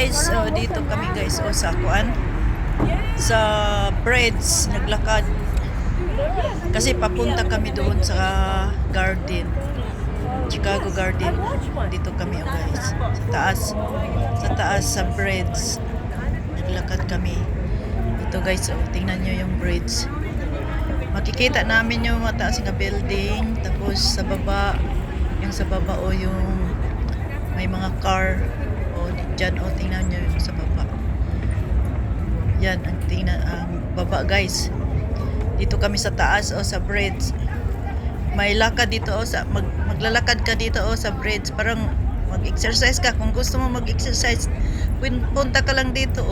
guys, dito kami guys sa kuan sa Breads naglakad kasi papunta kami doon sa garden, Chicago Garden. Dito kami guys sa taas sa Breads naglakad kami. Ito guys, tingnan nyo yung Breads. Makikita namin yung mataas nga building, tapos sa baba yung may mga car dyan, tingnan nyo yung sa baba. Yan ang baba guys. Dito kami sa taas sa Breads. May lakad dito maglalakad ka dito sa Breads, parang mag-exercise ka. Kung gusto mo mag-exercise, punta ka lang dito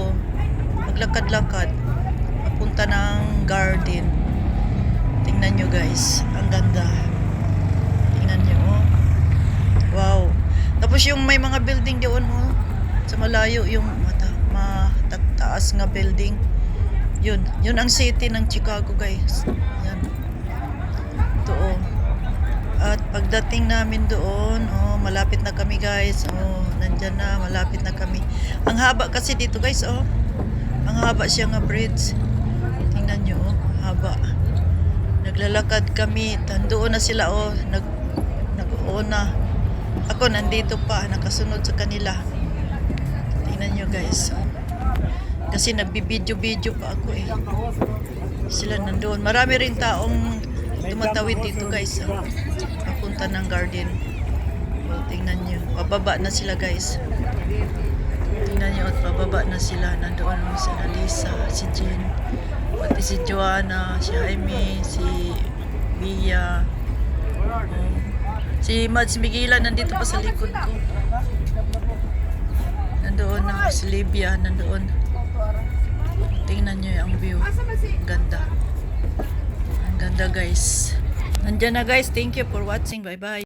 maglakad-lakad papunta ng garden. Tingnan nyo guys, ang ganda. Tingnan nyo wow. Tapos yung may mga building doon sa malayo, yung matataas nga building, yun ang city ng Chicago guys. Yan ito at pagdating namin doon malapit na kami guys. Nandyan na, malapit na kami. Ang haba kasi dito guys. Ang haba siya nga bridge. Tingnan nyo haba. Naglalakad kami, nandoon na sila nag-uuna. Ako nandito pa, nakasunod sa kanila. Tingnan nyo guys. Kasi nagbibidyo-video pa ako Sila nandoon. Marami rin taong tumatawid dito guys. Papunta ng garden. Tingnan nyo. Pababa na sila guys. Tingnan nyo at pababa na sila. Nandoon si Alisa, si Jean, pati si Joanna, si Jaime, si Bia, si Mads Miguela nandito pa sa likod ko. Nandoon na si Libya, nandoon. Tingnan nyo yung view. Ang ganda. Ang ganda guys. Nandiyan na guys. Thank you for watching. Bye bye.